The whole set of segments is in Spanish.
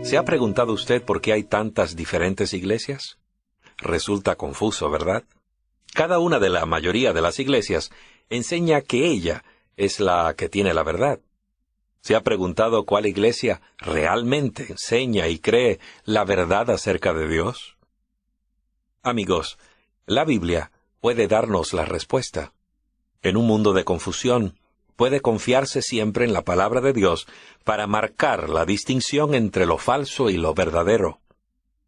¿Se ha preguntado usted por qué hay tantas diferentes iglesias? Resulta confuso, ¿verdad? Cada una de la mayoría de las iglesias enseña que ella es la que tiene la verdad. ¿Se ha preguntado cuál iglesia realmente enseña y cree la verdad acerca de Dios? Amigos, la Biblia puede darnos la respuesta. En un mundo de confusión, puede confiarse siempre en la palabra de Dios para marcar la distinción entre lo falso y lo verdadero.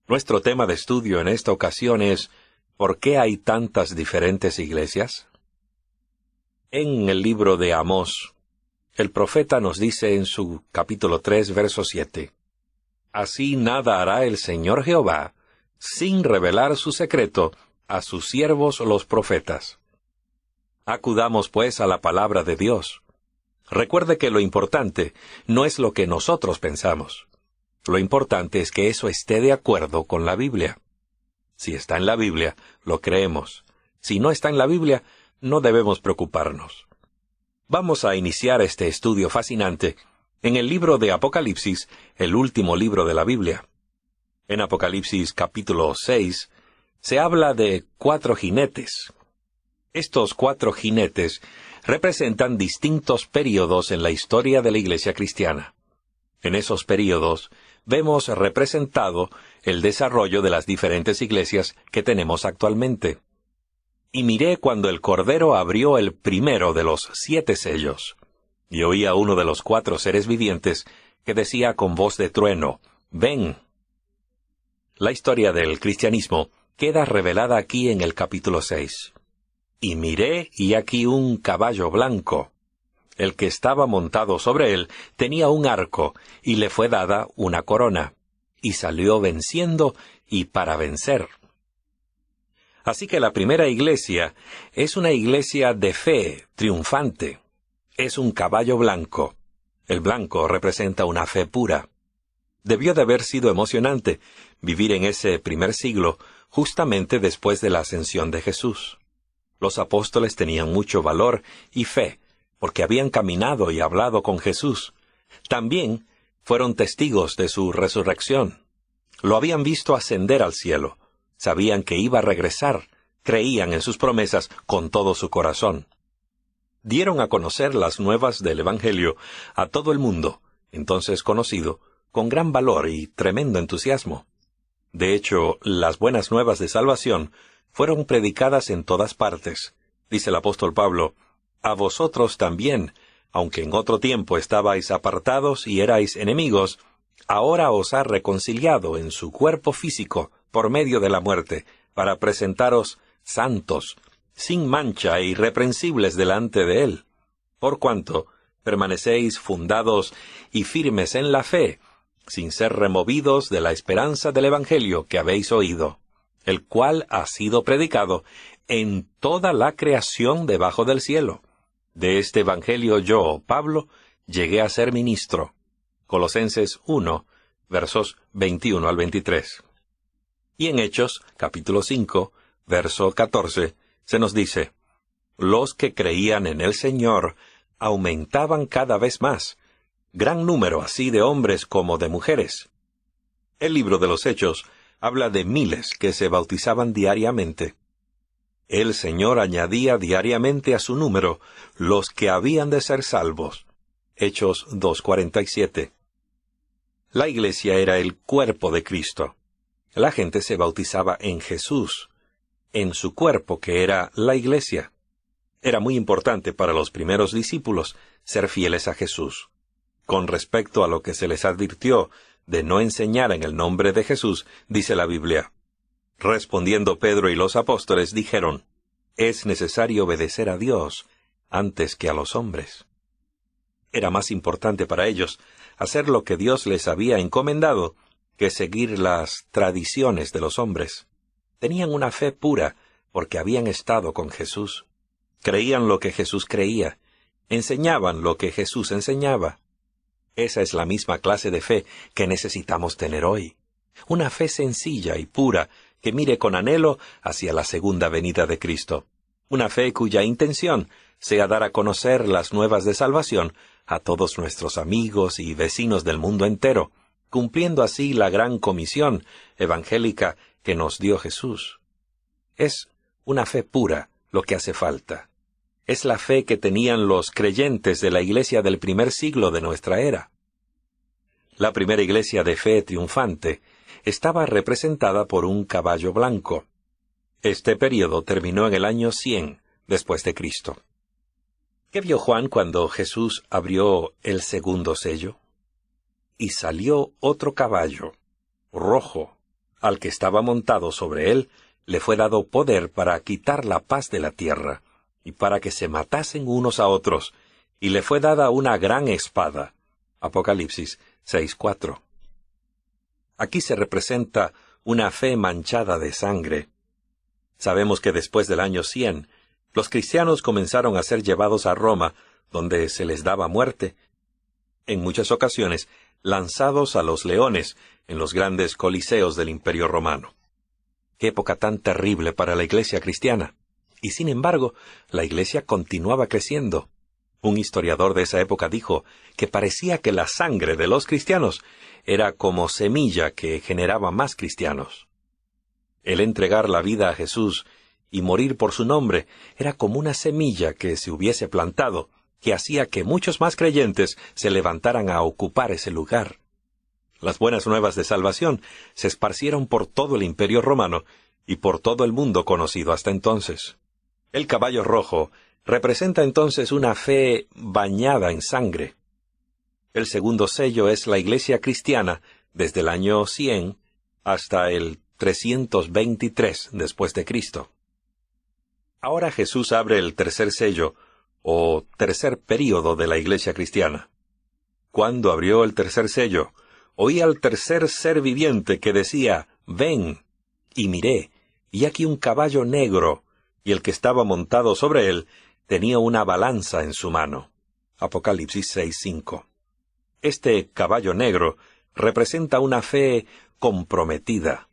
Nuestro tema de estudio en esta ocasión es ¿por qué hay tantas diferentes iglesias? En el libro de Amós, el profeta nos dice en su capítulo 3, verso 7, «Así nada hará el Señor Jehová, sin revelar su secreto a sus siervos los profetas». Acudamos pues a la palabra de Dios. Recuerde que lo importante no es lo que nosotros pensamos. Lo importante es que eso esté de acuerdo con la Biblia. Si está en la Biblia, lo creemos. Si no está en la Biblia, no debemos preocuparnos. Vamos a iniciar este estudio fascinante en el libro de Apocalipsis, el último libro de la Biblia. En Apocalipsis capítulo 6, se habla de 4 jinetes. Estos 4 jinetes representan distintos períodos en la historia de la Iglesia cristiana. En esos períodos vemos representado el desarrollo de las diferentes iglesias que tenemos actualmente. Y miré cuando el Cordero abrió el primero de los 7 sellos, y oí a uno de los 4 seres vivientes que decía con voz de trueno, «Ven». La historia del cristianismo queda revelada aquí en el capítulo 6. «Y miré, y aquí un caballo blanco. El que estaba montado sobre él tenía un arco, y le fue dada una corona, y salió venciendo y para vencer». Así que la primera iglesia es una iglesia de fe, triunfante. Es un caballo blanco. El blanco representa una fe pura. Debió de haber sido emocionante vivir en ese primer siglo, justamente después de la ascensión de Jesús. Los apóstoles tenían mucho valor y fe, porque habían caminado y hablado con Jesús. También fueron testigos de su resurrección. Lo habían visto ascender al cielo. Sabían que iba a regresar, creían en sus promesas con todo su corazón. Dieron a conocer las nuevas del Evangelio a todo el mundo, entonces conocido, con gran valor y tremendo entusiasmo. De hecho, las buenas nuevas de salvación fueron predicadas en todas partes. Dice el apóstol Pablo, «A vosotros también, aunque en otro tiempo estabais apartados y erais enemigos, ahora os ha reconciliado en su cuerpo físico por medio de la muerte, para presentaros santos, sin mancha e irreprensibles delante de él, por cuanto permanecéis fundados y firmes en la fe, sin ser removidos de la esperanza del Evangelio que habéis oído, el cual ha sido predicado en toda la creación debajo del cielo. De este Evangelio yo, Pablo, llegué a ser ministro». Colosenses 1, versos 21 al 23. Y en Hechos, capítulo 5, verso 14, se nos dice, «Los que creían en el Señor aumentaban cada vez más, gran número así de hombres como de mujeres». El libro de los Hechos habla de miles que se bautizaban diariamente. El Señor añadía diariamente a su número los que habían de ser salvos. Hechos 2:47. La iglesia era el cuerpo de Cristo. La gente se bautizaba en Jesús, en su cuerpo que era la iglesia. Era muy importante para los primeros discípulos ser fieles a Jesús. Con respecto a lo que se les advirtió de no enseñar en el nombre de Jesús, dice la Biblia, «Respondiendo Pedro y los apóstoles dijeron, es necesario obedecer a Dios antes que a los hombres». Era más importante para ellos hacer lo que Dios les había encomendado que seguir las tradiciones de los hombres. Tenían una fe pura porque habían estado con Jesús. Creían lo que Jesús creía. Enseñaban lo que Jesús enseñaba. Esa es la misma clase de fe que necesitamos tener hoy. Una fe sencilla y pura que mire con anhelo hacia la segunda venida de Cristo. Una fe cuya intención sea dar a conocer las nuevas de salvación a todos nuestros amigos y vecinos del mundo entero, cumpliendo así la gran comisión evangélica que nos dio Jesús. Es una fe pura lo que hace falta. Es la fe que tenían los creyentes de la iglesia del primer siglo de nuestra era. La primera iglesia de fe triunfante estaba representada por un caballo blanco. Este período terminó en el año 100 después de Cristo. ¿Qué vio Juan cuando Jesús abrió el segundo sello? Y salió otro caballo, rojo. Al que estaba montado sobre él, le fue dado poder para quitar la paz de la tierra, y para que se matasen unos a otros, y le fue dada una gran espada. Apocalipsis 6:4. Aquí se representa una fe manchada de sangre. Sabemos que después del año 100, los cristianos comenzaron a ser llevados a Roma, donde se les daba muerte, en muchas ocasiones lanzados a los leones en los grandes coliseos del Imperio Romano. Qué época tan terrible para la iglesia cristiana. Y sin embargo, la iglesia continuaba creciendo. Un historiador de esa época dijo que parecía que la sangre de los cristianos era como semilla que generaba más cristianos. El entregar la vida a Jesús y morir por su nombre era como una semilla que se hubiese plantado, que hacía que muchos más creyentes se levantaran a ocupar ese lugar. Las buenas nuevas de salvación se esparcieron por todo el Imperio Romano y por todo el mundo conocido hasta entonces. El caballo rojo representa entonces una fe bañada en sangre. El segundo sello es la iglesia cristiana desde el año 100 hasta el 323 después de Cristo. Ahora Jesús abre el tercer sello, o tercer período de la iglesia cristiana. Cuando abrió el tercer sello, oí al tercer ser viviente que decía, «Ven», y miré, y aquí un caballo negro, y el que estaba montado sobre él tenía una balanza en su mano. Apocalipsis 6:5. Este caballo negro representa una fe comprometida.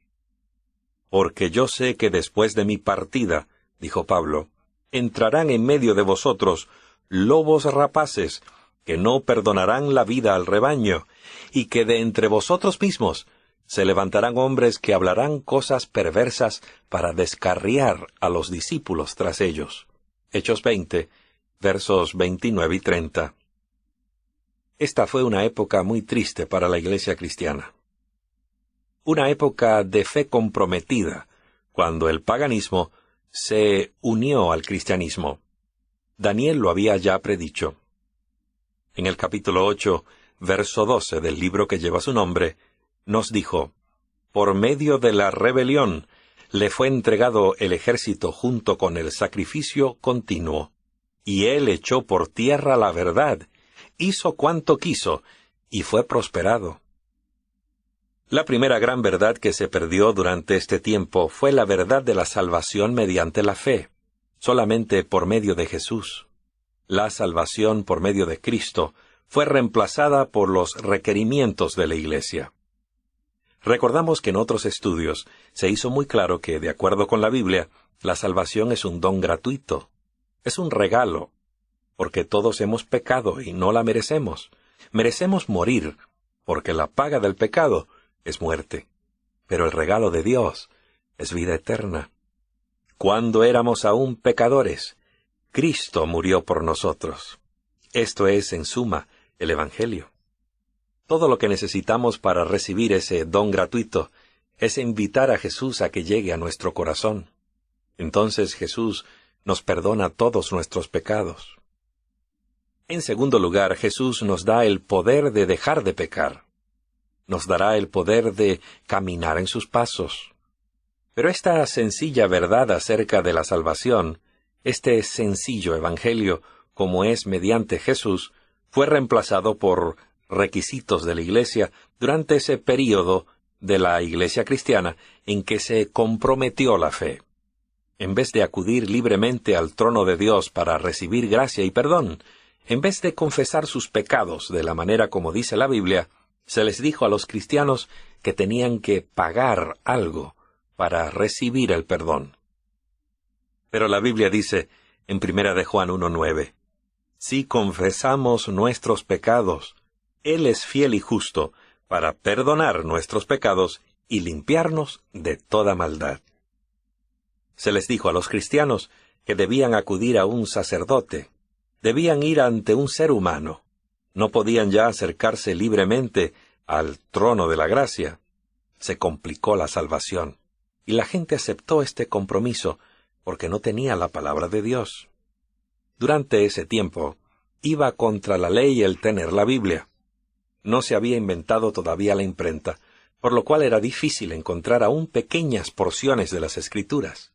Porque yo sé que después de mi partida, dijo Pablo, entrarán en medio de vosotros lobos rapaces, que no perdonarán la vida al rebaño, y que de entre vosotros mismos se levantarán hombres que hablarán cosas perversas para descarriar a los discípulos tras ellos. Hechos 20, versos 29 y 30. Esta fue una época muy triste para la iglesia cristiana. Una época de fe comprometida, cuando el paganismo se unió al cristianismo. Daniel lo había ya predicho. En el capítulo 8, verso 12 del libro que lleva su nombre, nos dijo, «Por medio de la rebelión le fue entregado el ejército junto con el sacrificio continuo, y él echó por tierra la verdad, hizo cuanto quiso, y fue prosperado». La primera gran verdad que se perdió durante este tiempo fue la verdad de la salvación mediante la fe, solamente por medio de Jesús. La salvación por medio de Cristo fue reemplazada por los requerimientos de la Iglesia. Recordamos que en otros estudios se hizo muy claro que, de acuerdo con la Biblia, la salvación es un don gratuito. Es un regalo, porque todos hemos pecado y no la merecemos. Merecemos morir, porque la paga del pecado es muerte. Pero el regalo de Dios es vida eterna. Cuando éramos aún pecadores, Cristo murió por nosotros. Esto es, en suma, el Evangelio. Todo lo que necesitamos para recibir ese don gratuito es invitar a Jesús a que llegue a nuestro corazón. Entonces Jesús nos perdona todos nuestros pecados. En segundo lugar, Jesús nos da el poder de dejar de pecar. Nos dará el poder de caminar en sus pasos. Pero esta sencilla verdad acerca de la salvación, este sencillo evangelio, como es mediante Jesús, fue reemplazado por requisitos de la Iglesia durante ese período de la Iglesia cristiana en que se comprometió la fe. En vez de acudir libremente al trono de Dios para recibir gracia y perdón, en vez de confesar sus pecados de la manera como dice la Biblia, se les dijo a los cristianos que tenían que pagar algo para recibir el perdón. Pero la Biblia dice, en 1 de Juan 1:9, «Si confesamos nuestros pecados, Él es fiel y justo para perdonar nuestros pecados y limpiarnos de toda maldad. Se les dijo a los cristianos que debían acudir a un sacerdote, debían ir ante un ser humano, no podían ya acercarse libremente al trono de la gracia. Se complicó la salvación, y la gente aceptó este compromiso porque no tenía la palabra de Dios. Durante ese tiempo, iba contra la ley el tener la Biblia. No se había inventado todavía la imprenta, por lo cual era difícil encontrar aún pequeñas porciones de las Escrituras.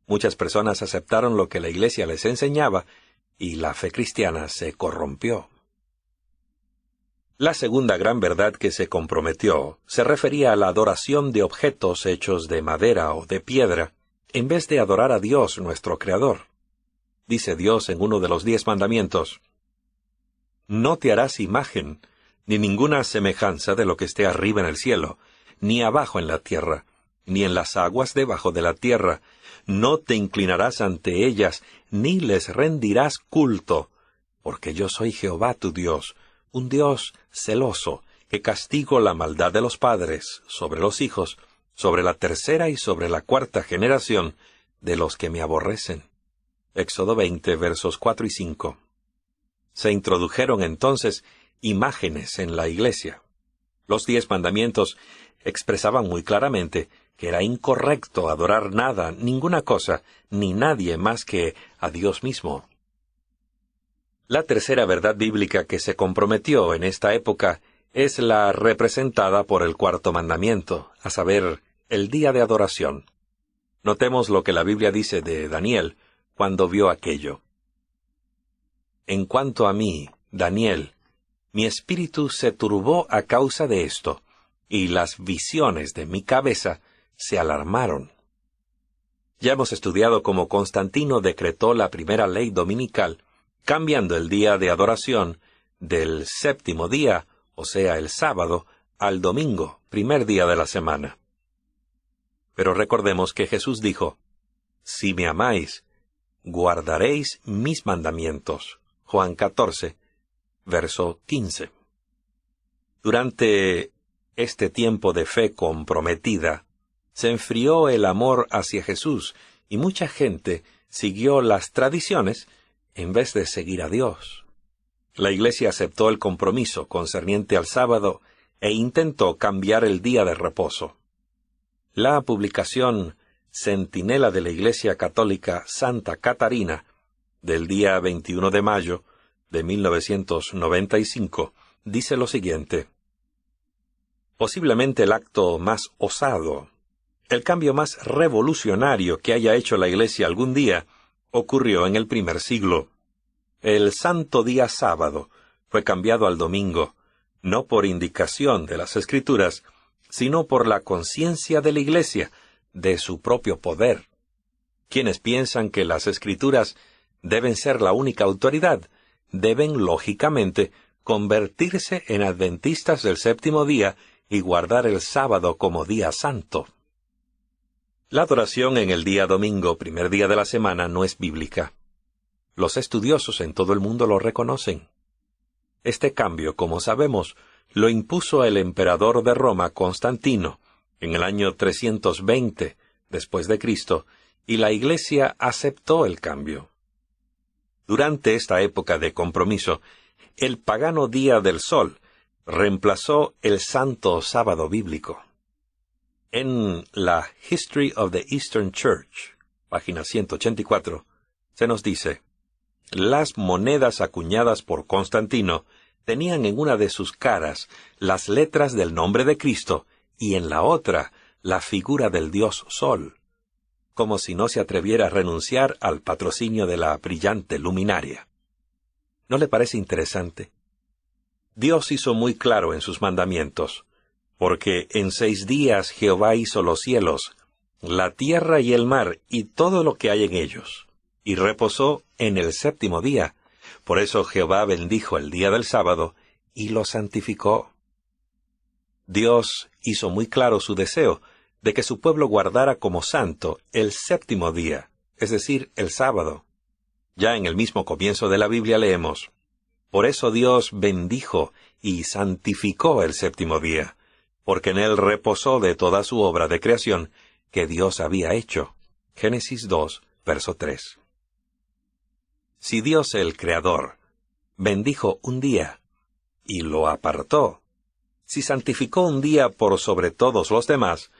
Muchas personas aceptaron lo que la Iglesia les enseñaba, y la fe cristiana se corrompió. La segunda gran verdad que se comprometió se refería a la adoración de objetos hechos de madera o de piedra, en vez de adorar a Dios nuestro Creador. Dice Dios en uno de los 10 mandamientos: «No te harás imagen, ni ninguna semejanza de lo que esté arriba en el cielo, ni abajo en la tierra, ni en las aguas debajo de la tierra. No te inclinarás ante ellas, ni les rendirás culto, porque yo soy Jehová tu Dios, un Dios celoso, que castigo la maldad de los padres sobre los hijos, sobre la tercera y sobre la cuarta generación de los que me aborrecen». Éxodo 20, versos 4 y 5. Se introdujeron entonces imágenes en la Iglesia. Los 10 mandamientos expresaban muy claramente que era incorrecto adorar nada, ninguna cosa, ni nadie más que a Dios mismo. La tercera verdad bíblica que se comprometió en esta época es la representada por el cuarto mandamiento, a saber, el día de adoración. Notemos lo que la Biblia dice de Daniel cuando vio aquello. «En cuanto a mí, Daniel, mi espíritu se turbó a causa de esto, y las visiones de mi cabeza se alarmaron». Ya hemos estudiado cómo Constantino decretó la primera ley dominical, cambiando el día de adoración del 7º día, o sea, el sábado, al domingo, primer día de la semana. Pero recordemos que Jesús dijo: «Si me amáis, guardaréis mis mandamientos». Juan 14, verso 15. Durante este tiempo de fe comprometida, se enfrió el amor hacia Jesús, y mucha gente siguió las tradiciones en vez de seguir a Dios. La Iglesia aceptó el compromiso concerniente al sábado e intentó cambiar el día de reposo. La publicación Centinela de la Iglesia Católica Santa Catarina, del día 21 de mayo de 1995, dice lo siguiente: «Posiblemente el acto más osado, el cambio más revolucionario que haya hecho la Iglesia algún día, ocurrió en el primer siglo. El santo día sábado fue cambiado al domingo, no por indicación de las Escrituras, sino por la conciencia de la Iglesia, de su propio poder. Quienes piensan que las Escrituras deben ser la única autoridad, deben, lógicamente, convertirse en adventistas del 7º día y guardar el sábado como día santo». La adoración en el día domingo, primer día de la semana, no es bíblica. Los estudiosos en todo el mundo lo reconocen. Este cambio, como sabemos, lo impuso el emperador de Roma, Constantino, en el año 320 después de Cristo, y la Iglesia aceptó el cambio. Durante esta época de compromiso, el pagano Día del Sol reemplazó el santo sábado bíblico. En la History of the Eastern Church, página 184, se nos dice: «Las monedas acuñadas por Constantino tenían en una de sus caras las letras del nombre de Cristo y en la otra la figura del dios Sol, como si no se atreviera a renunciar al patrocinio de la brillante luminaria». ¿No le parece interesante? Dios hizo muy claro en sus mandamientos: «Porque en 6 días Jehová hizo los cielos, la tierra y el mar, y todo lo que hay en ellos, y reposó en el 7º día. Por eso Jehová bendijo el día del sábado, y lo santificó». Dios hizo muy claro su deseo de que su pueblo guardara como santo el 7º día, es decir, el sábado. Ya en el mismo comienzo de la Biblia leemos: «Por eso Dios bendijo y santificó el séptimo día, porque en él reposó de toda su obra de creación que Dios había hecho. Génesis 2, verso 3. Si Dios el Creador bendijo un día y lo apartó, si santificó un día por sobre todos los demás,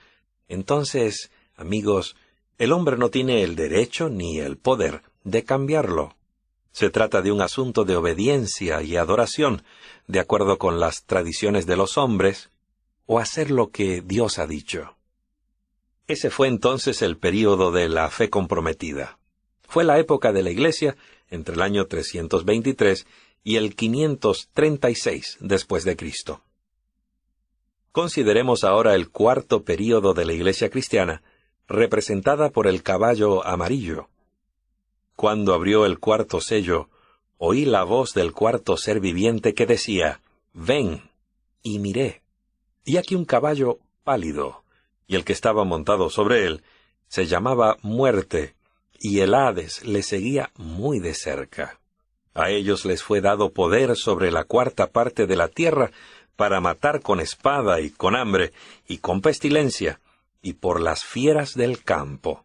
entonces, amigos, el hombre no tiene el derecho ni el poder de cambiarlo. Se trata de un asunto de obediencia y adoración, de acuerdo con las tradiciones de los hombres, o hacer lo que Dios ha dicho. Ese fue entonces el período de la fe comprometida. Fue la época de la Iglesia entre el año 323 y el 536 después de Cristo. Consideremos ahora el cuarto período de la Iglesia cristiana, representada por el caballo amarillo. Cuando abrió el cuarto sello, oí la voz del cuarto ser viviente que decía, «Ven», y miré, y aquí un caballo pálido, y el que estaba montado sobre él se llamaba Muerte, y el Hades le seguía muy de cerca. A ellos les fue dado poder sobre la cuarta parte de la tierra para matar con espada y con hambre y con pestilencia y por las fieras del campo.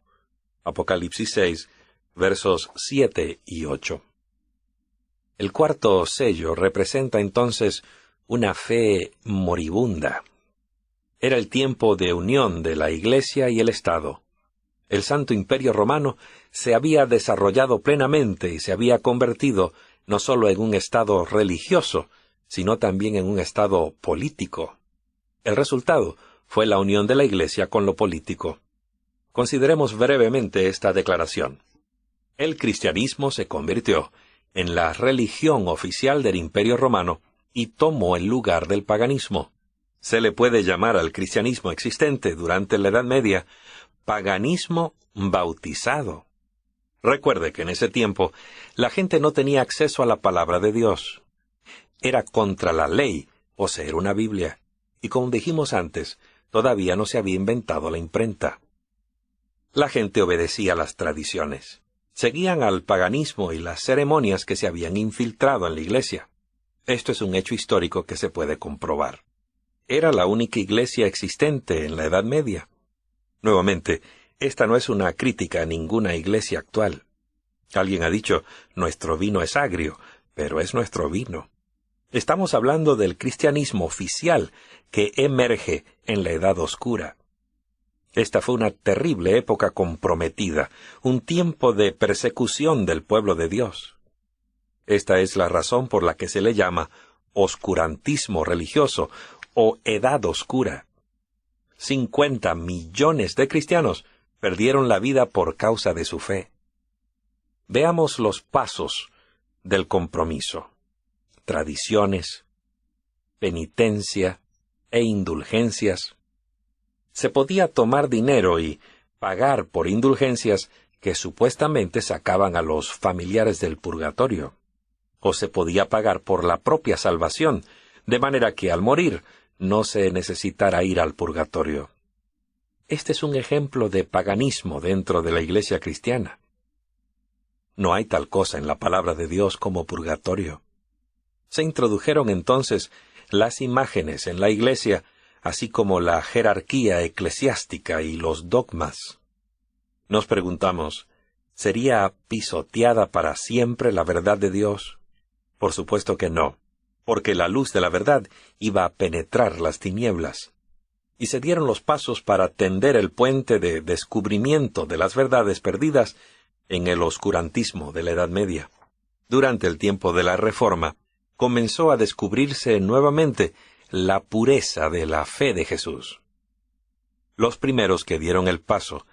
Apocalipsis 6, versos 7 y 8. El cuarto sello representa entonces una fe moribunda. Era el tiempo de unión de la Iglesia y el Estado. El Santo Imperio Romano se había desarrollado plenamente y se había convertido no solo en un Estado religioso, sino también en un Estado político. El resultado fue la unión de la Iglesia con lo político. Consideremos brevemente esta declaración. El cristianismo se convirtió en la religión oficial del Imperio Romano y tomó el lugar del paganismo. Se le puede llamar al cristianismo existente durante la Edad Media paganismo bautizado. Recuerde que en ese tiempo la gente no tenía acceso a la palabra de Dios. Era contra la ley poseer una Biblia, y como dijimos antes, todavía no se había inventado la imprenta. La gente obedecía las tradiciones. Seguían al paganismo y las ceremonias que se habían infiltrado en la Iglesia. Esto es un hecho histórico que se puede comprobar. Era la única iglesia existente en la Edad Media. Nuevamente, esta no es una crítica a ninguna iglesia actual. Alguien ha dicho, nuestro vino es agrio, pero es nuestro vino. Estamos hablando del cristianismo oficial que emerge en la Edad Oscura. Esta fue una terrible época comprometida, un tiempo de persecución del pueblo de Dios. Esta es la razón por la que se le llama oscurantismo religioso o Edad Oscura. 50 millones de cristianos perdieron la vida por causa de su fe. Veamos los pasos del compromiso. Tradiciones, penitencia e indulgencias. Se podía tomar dinero y pagar por indulgencias que supuestamente sacaban a los familiares del purgatorio. O se podía pagar por la propia salvación, de manera que al morir no se necesitara ir al purgatorio. Este es un ejemplo de paganismo dentro de la Iglesia cristiana. No hay tal cosa en la palabra de Dios como purgatorio. Se introdujeron entonces las imágenes en la Iglesia, así como la jerarquía eclesiástica y los dogmas. Nos preguntamos, ¿sería pisoteada para siempre la verdad de Dios? Por supuesto que no, porque la luz de la verdad iba a penetrar las tinieblas. Y se dieron los pasos para tender el puente de descubrimiento de las verdades perdidas en el oscurantismo de la Edad Media. Durante el tiempo de la Reforma, comenzó a descubrirse nuevamente la pureza de la fe de Jesús. Los primeros que dieron el paso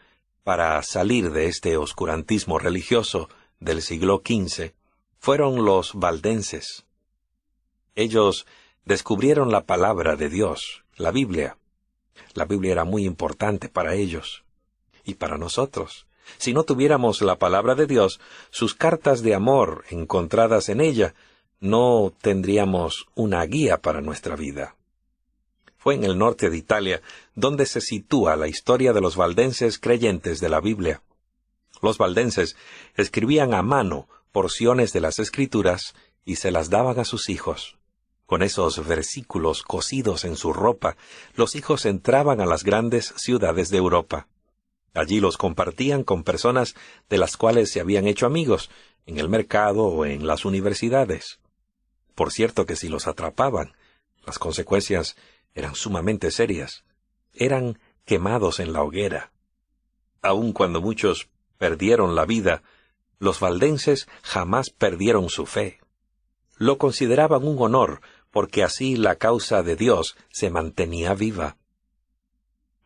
para salir de este oscurantismo religioso del siglo XV fueron los valdenses. Ellos descubrieron la palabra de Dios, la Biblia. La Biblia era muy importante para ellos y para nosotros. Si no tuviéramos la palabra de Dios, sus cartas de amor encontradas en ella, no tendríamos una guía para nuestra vida. Fue en el norte de Italia donde se sitúa la historia de los valdenses creyentes de la Biblia. Los valdenses escribían a mano porciones de las Escrituras y se las daban a sus hijos. Con esos versículos cosidos en su ropa, los hijos entraban a las grandes ciudades de Europa. Allí los compartían con personas de las cuales se habían hecho amigos, en el mercado o en las universidades. Por cierto que si los atrapaban, las consecuencias eran sumamente serias. Eran quemados en la hoguera. Aun cuando muchos perdieron la vida, los valdenses jamás perdieron su fe. Lo consideraban un honor, porque así la causa de Dios se mantenía viva.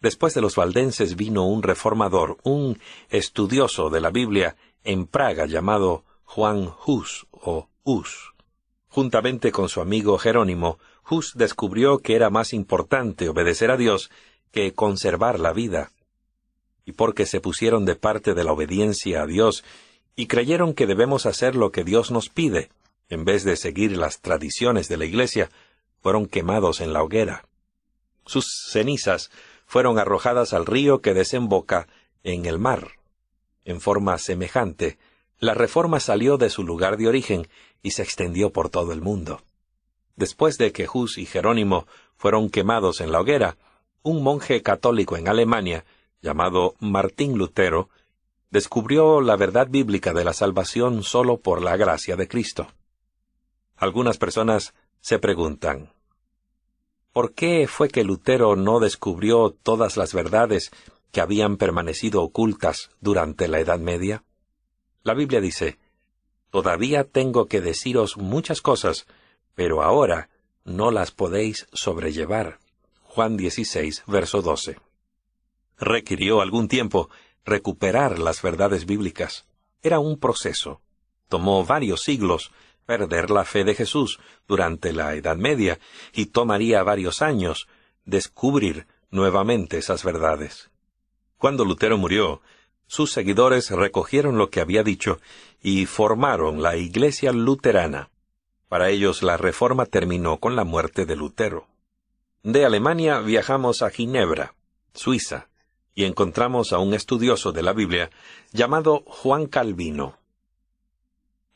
Después de los valdenses vino un reformador, un estudioso de la Biblia en Praga llamado Juan Hus o Hus. Juntamente con su amigo Jerónimo, Hus descubrió que era más importante obedecer a Dios que conservar la vida. Y porque se pusieron de parte de la obediencia a Dios y creyeron que debemos hacer lo que Dios nos pide, en vez de seguir las tradiciones de la Iglesia, fueron quemados en la hoguera. Sus cenizas fueron arrojadas al río que desemboca en el mar. En forma semejante, la Reforma salió de su lugar de origen y se extendió por todo el mundo. Después de que Hus y Jerónimo fueron quemados en la hoguera, un monje católico en Alemania, llamado Martín Lutero, descubrió la verdad bíblica de la salvación solo por la gracia de Cristo. Algunas personas se preguntan, ¿por qué fue que Lutero no descubrió todas las verdades que habían permanecido ocultas durante la Edad Media? La Biblia dice, «Todavía tengo que deciros muchas cosas, pero ahora no las podéis sobrellevar». Juan 16, verso 12. Requirió algún tiempo recuperar las verdades bíblicas. Era un proceso. Tomó varios siglos perder la fe de Jesús durante la Edad Media y tomaría varios años descubrir nuevamente esas verdades. Cuando Lutero murió, sus seguidores recogieron lo que había dicho y formaron la Iglesia Luterana. Para ellos la Reforma terminó con la muerte de Lutero. De Alemania viajamos a Ginebra, Suiza, y encontramos a un estudioso de la Biblia llamado Juan Calvino.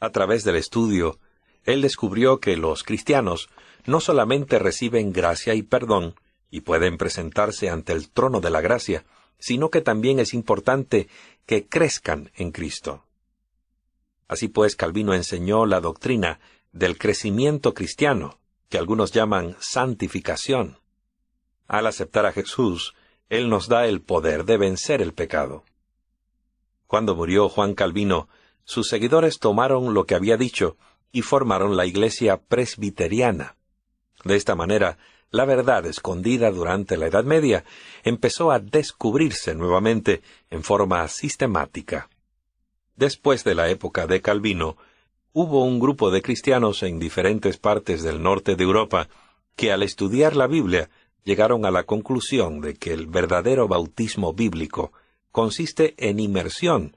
A través del estudio, él descubrió que los cristianos no solamente reciben gracia y perdón, y pueden presentarse ante el trono de la gracia, sino que también es importante que crezcan en Cristo. Así pues, Calvino enseñó la doctrina del crecimiento cristiano, que algunos llaman santificación. Al aceptar a Jesús, Él nos da el poder de vencer el pecado. Cuando murió Juan Calvino, sus seguidores tomaron lo que había dicho y formaron la Iglesia Presbiteriana. De esta manera, la verdad escondida durante la Edad Media empezó a descubrirse nuevamente en forma sistemática. Después de la época de Calvino, hubo un grupo de cristianos en diferentes partes del norte de Europa que al estudiar la Biblia llegaron a la conclusión de que el verdadero bautismo bíblico consiste en inmersión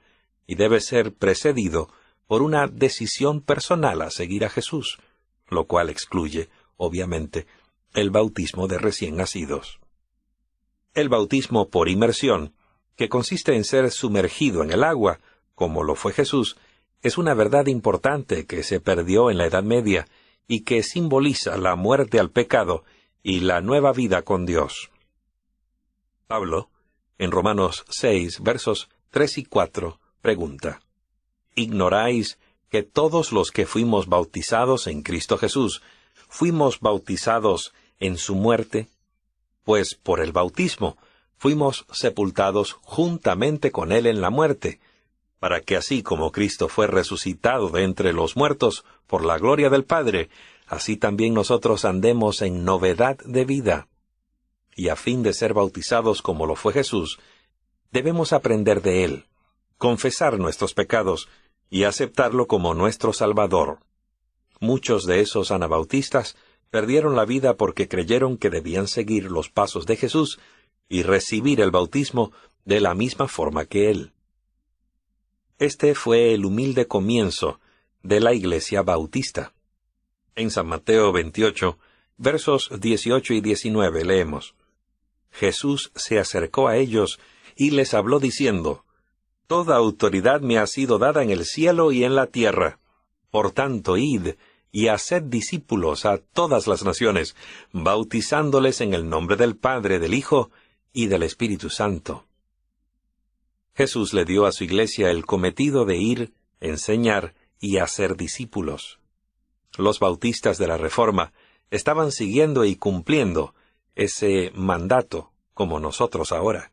y debe ser precedido por una decisión personal a seguir a Jesús, lo cual excluye, obviamente, el bautismo de recién nacidos. El bautismo por inmersión, que consiste en ser sumergido en el agua, como lo fue Jesús, es una verdad importante que se perdió en la Edad Media y que simboliza la muerte al pecado y la nueva vida con Dios. Pablo, en Romanos 6, versos 3 y 4, pregunta, ¿ignoráis que todos los que fuimos bautizados en Cristo Jesús, fuimos bautizados en su muerte? Pues por el bautismo fuimos sepultados juntamente con Él en la muerte, para que así como Cristo fue resucitado de entre los muertos por la gloria del Padre, así también nosotros andemos en novedad de vida. Y a fin de ser bautizados como lo fue Jesús, debemos aprender de Él, confesar nuestros pecados y aceptarlo como nuestro Salvador. Muchos de esos anabautistas perdieron la vida porque creyeron que debían seguir los pasos de Jesús y recibir el bautismo de la misma forma que Él. Este fue el humilde comienzo de la Iglesia Bautista. En San Mateo 28, versos 18 y 19 leemos, Jesús se acercó a ellos y les habló diciendo, Toda autoridad me ha sido dada en el cielo y en la tierra. Por tanto, id y haced discípulos a todas las naciones, bautizándoles en el nombre del Padre, del Hijo y del Espíritu Santo. Jesús le dio a su iglesia el cometido de ir, enseñar y hacer discípulos. Los bautistas de la Reforma estaban siguiendo y cumpliendo ese mandato, como nosotros ahora.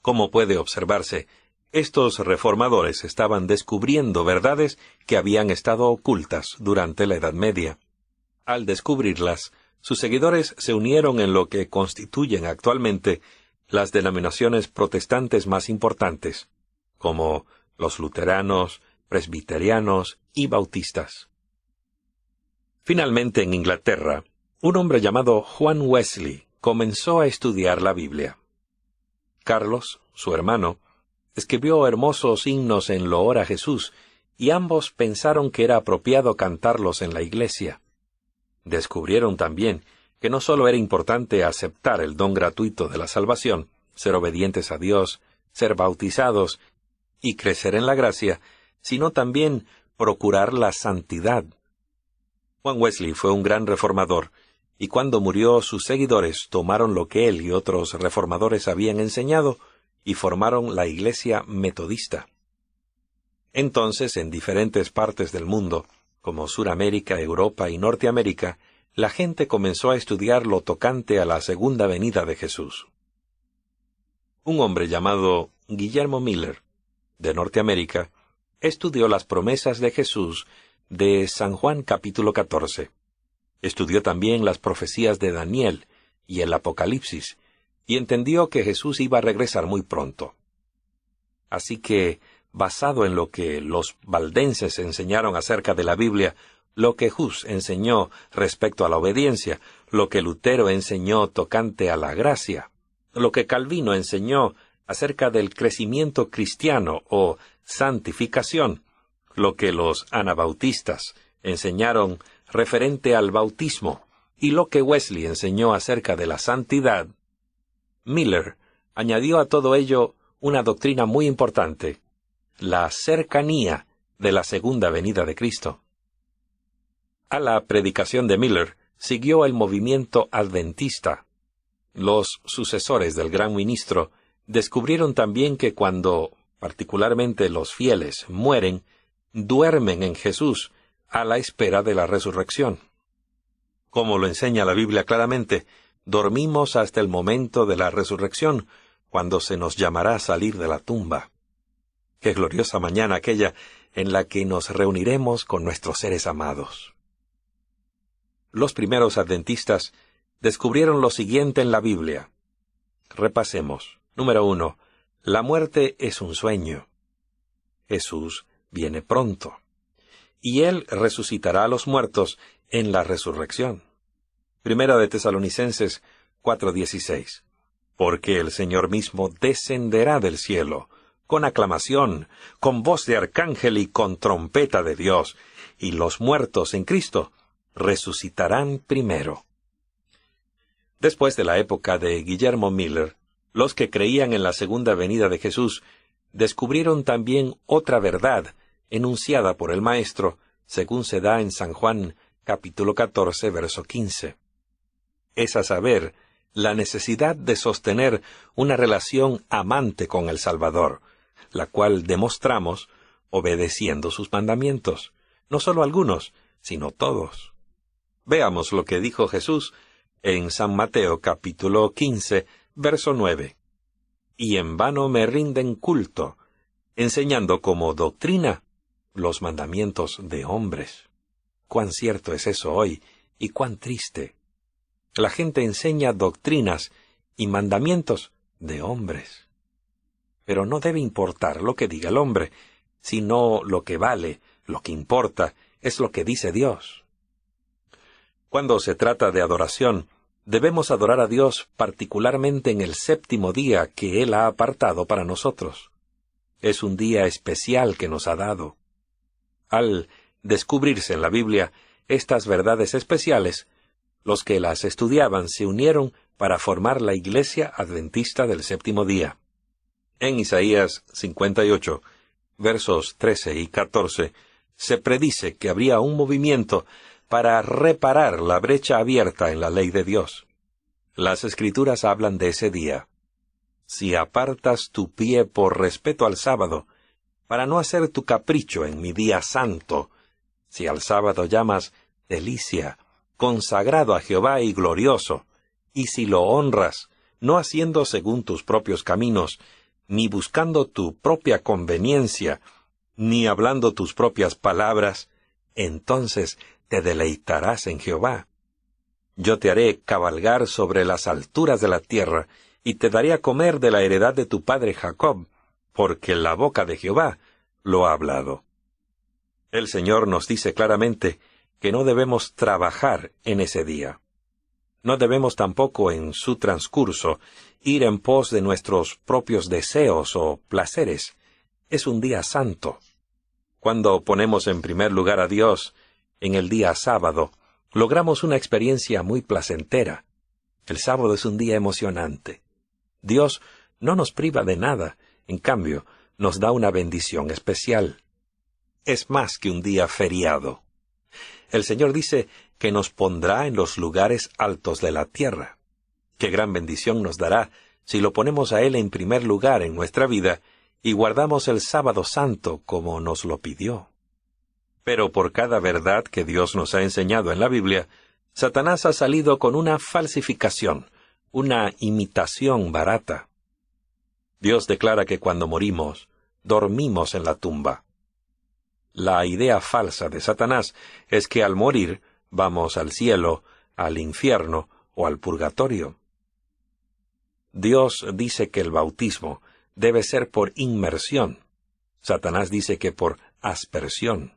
Como puede observarse, estos reformadores estaban descubriendo verdades que habían estado ocultas durante la Edad Media. Al descubrirlas, sus seguidores se unieron en lo que constituyen actualmente las denominaciones protestantes más importantes, como los luteranos, presbiterianos y bautistas. Finalmente, en Inglaterra, un hombre llamado Juan Wesley comenzó a estudiar la Biblia. Carlos, su hermano, escribió hermosos himnos en loor a Jesús, y ambos pensaron que era apropiado cantarlos en la iglesia. Descubrieron también que no solo era importante aceptar el don gratuito de la salvación, ser obedientes a Dios, ser bautizados y crecer en la gracia, sino también procurar la santidad. Juan Wesley fue un gran reformador, y cuando murió sus seguidores tomaron lo que él y otros reformadores habían enseñado y formaron la Iglesia Metodista. Entonces, en diferentes partes del mundo, como Suramérica, Europa y Norteamérica, la gente comenzó a estudiar lo tocante a la segunda venida de Jesús. Un hombre llamado Guillermo Miller, de Norteamérica, estudió las promesas de Jesús de San Juan capítulo 14. Estudió también las profecías de Daniel y el Apocalipsis, y entendió que Jesús iba a regresar muy pronto. Así que, basado en lo que los valdenses enseñaron acerca de la Biblia, lo que Hus enseñó respecto a la obediencia, lo que Lutero enseñó tocante a la gracia, lo que Calvino enseñó acerca del crecimiento cristiano o santificación, lo que los anabautistas enseñaron referente al bautismo, y lo que Wesley enseñó acerca de la santidad, Miller añadió a todo ello una doctrina muy importante: la cercanía de la segunda venida de Cristo. A la predicación de Miller siguió el movimiento adventista. Los sucesores del gran ministro descubrieron también que cuando, particularmente los fieles, mueren, duermen en Jesús a la espera de la resurrección. Como lo enseña la Biblia claramente, dormimos hasta el momento de la resurrección, cuando se nos llamará a salir de la tumba. Qué gloriosa mañana aquella en la que nos reuniremos con nuestros seres amados. Los primeros adventistas descubrieron lo siguiente en la Biblia. Repasemos. Número 1. La muerte es un sueño. Jesús viene pronto, y Él resucitará a los muertos en la resurrección. Primera de Tesalonicenses 4:16. Porque el Señor mismo descenderá del cielo, con aclamación, con voz de arcángel y con trompeta de Dios, y los muertos en Cristo resucitarán primero. Después de la época de Guillermo Miller, los que creían en la segunda venida de Jesús descubrieron también otra verdad enunciada por el Maestro, según se da en San Juan capítulo 14, verso 15. Es a saber, la necesidad de sostener una relación amante con el Salvador, la cual demostramos obedeciendo sus mandamientos, no solo algunos, sino todos. Veamos lo que dijo Jesús en San Mateo capítulo 15, verso 9. Y en vano me rinden culto, enseñando como doctrina los mandamientos de hombres. Cuán cierto es eso hoy, y cuán triste. La gente enseña doctrinas y mandamientos de hombres. Pero no debe importar lo que diga el hombre, sino lo que vale, lo que importa, es lo que dice Dios. Cuando se trata de adoración, debemos adorar a Dios particularmente en el séptimo día que Él ha apartado para nosotros. Es un día especial que nos ha dado. Al descubrirse en la Biblia estas verdades especiales, los que las estudiaban se unieron para formar la Iglesia Adventista del Séptimo Día. En Isaías 58, versos 13 y 14, se predice que habría un movimiento para reparar la brecha abierta en la ley de Dios. Las Escrituras hablan de ese día. Si apartas tu pie por respeto al sábado, para no hacer tu capricho en mi día santo, si al sábado llamas delicia, consagrado a Jehová y glorioso, y si lo honras, no haciendo según tus propios caminos, ni buscando tu propia conveniencia, ni hablando tus propias palabras, entonces te deleitarás en Jehová. Yo te haré cabalgar sobre las alturas de la tierra, y te daré a comer de la heredad de tu padre Jacob, porque la boca de Jehová lo ha hablado. El Señor nos dice claramente que no debemos trabajar en ese día. No debemos tampoco en su transcurso ir en pos de nuestros propios deseos o placeres. Es un día santo. Cuando ponemos en primer lugar a Dios en el día sábado, logramos una experiencia muy placentera. El sábado es un día emocionante. Dios no nos priva de nada, en cambio, nos da una bendición especial. Es más que un día feriado. El Señor dice que nos pondrá en los lugares altos de la tierra. Qué gran bendición nos dará si lo ponemos a Él en primer lugar en nuestra vida y guardamos el sábado santo como nos lo pidió. Pero por cada verdad que Dios nos ha enseñado en la Biblia, Satanás ha salido con una falsificación, una imitación barata. Dios declara que cuando morimos, dormimos en la tumba. La idea falsa de Satanás es que al morir vamos al cielo, al infierno o al purgatorio. Dios dice que el bautismo debe ser por inmersión. Satanás dice que por aspersión.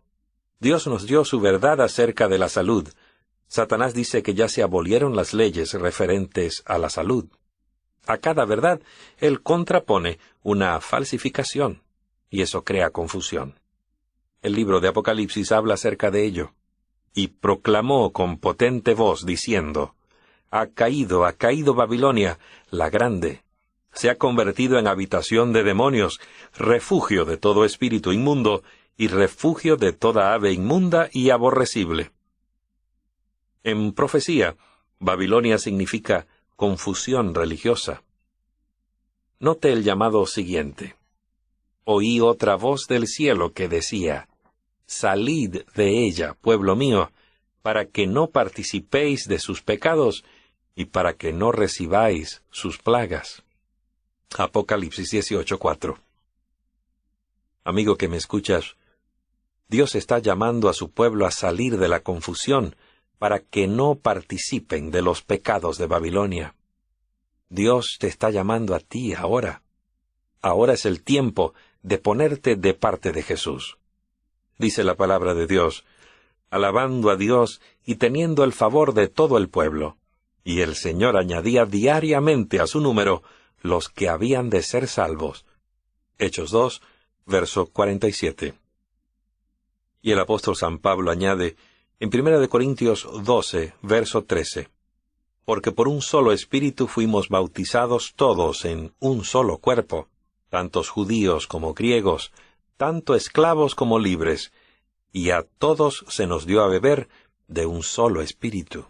Dios nos dio su verdad acerca de la salud. Satanás dice que ya se abolieron las leyes referentes a la salud. A cada verdad, él contrapone una falsificación, y eso crea confusión. El libro de Apocalipsis habla acerca de ello. Y proclamó con potente voz, diciendo, ha caído Babilonia, la grande. Se ha convertido en habitación de demonios, refugio de todo espíritu inmundo, y refugio de toda ave inmunda y aborrecible. En profecía, Babilonia significa confusión religiosa. Note el llamado siguiente. Oí otra voz del cielo que decía, salid de ella, pueblo mío, para que no participéis de sus pecados y para que no recibáis sus plagas. Apocalipsis 18:4. Amigo que me escuchas, Dios está llamando a su pueblo a salir de la confusión para que no participen de los pecados de Babilonia. Dios te está llamando a ti ahora. Ahora es el tiempo de ponerte de parte de Jesús. Dice la palabra de Dios, alabando a Dios y teniendo el favor de todo el pueblo. Y el Señor añadía diariamente a su número los que habían de ser salvos. Hechos 2, verso 47. Y el apóstol San Pablo añade, en 1 Corintios 12, verso 13, porque por un solo espíritu fuimos bautizados todos en un solo cuerpo, tantos judíos como griegos, tanto esclavos como libres, y a todos se nos dio a beber de un solo espíritu.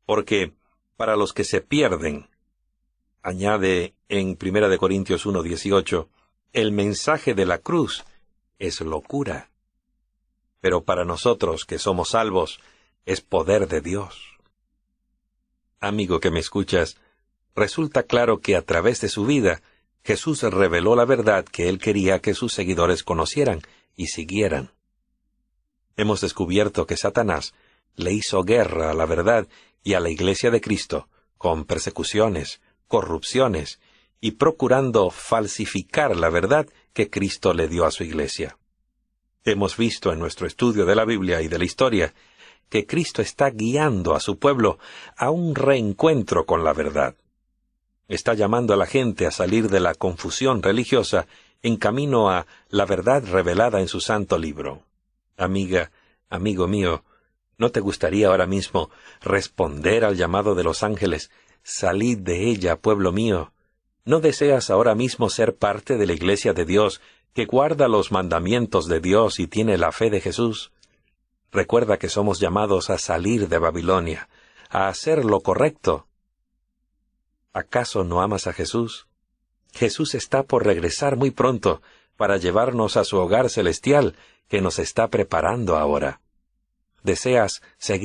Porque para los que se pierden, añade en 1 Corintios 1, 18, el mensaje de la cruz es locura. Pero para nosotros que somos salvos, es poder de Dios. Amigo que me escuchas, resulta claro que a través de su vida, Jesús reveló la verdad que Él quería que sus seguidores conocieran y siguieran. Hemos descubierto que Satanás le hizo guerra a la verdad y a la Iglesia de Cristo, con persecuciones, corrupciones, y procurando falsificar la verdad que Cristo le dio a su Iglesia. Hemos visto en nuestro estudio de la Biblia y de la historia que Cristo está guiando a su pueblo a un reencuentro con la verdad. Está llamando a la gente a salir de la confusión religiosa en camino a la verdad revelada en su santo libro. Amiga, amigo mío, ¿no te gustaría ahora mismo responder al llamado de los ángeles, salid de ella, pueblo mío? ¿No deseas ahora mismo ser parte de la Iglesia de Dios que guarda los mandamientos de Dios y tiene la fe de Jesús? Recuerda que somos llamados a salir de Babilonia, a hacer lo correcto. ¿Acaso no amas a Jesús? Jesús está por regresar muy pronto para llevarnos a su hogar celestial que nos está preparando ahora. ¿Deseas seguir